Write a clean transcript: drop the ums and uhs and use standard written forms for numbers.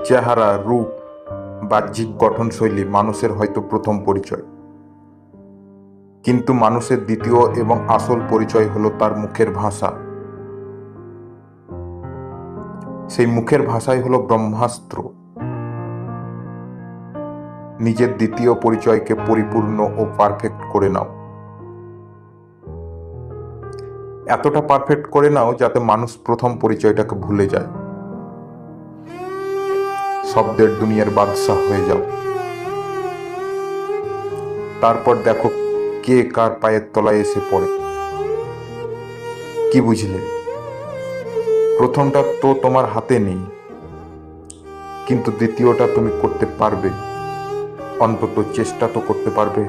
চেহারা, রূপ, বাহ্যিক গঠনশৈলী মানুষের হয়তো প্রথম পরিচয়, কিন্তু মানুষের দ্বিতীয় এবং আসল পরিচয় হলো তার মুখের ভাষা। সেই মুখের ভাষাই হলো ব্রহ্মাস্ত্র। নিজের দ্বিতীয় পরিচয়কে পরিপূর্ণ ও পারফেক্ট করে নাও। এতটা পারফেক্ট করে নাও যাতে মানুষ প্রথম পরিচয়টাকে ভুলে যায়। শব্দের দুনিয়ার বাদশাহ হয়ে যাও। তারপর দেখো কে কার পায়ের তলায় এসে পড়ে। কি বুঝলে? প্রথমটা তো তোমার হাতে নেই, কিন্তু দ্বিতীয়টা তুমি করতে পারবে। অন্তত চেষ্টা তো করতে পারবে।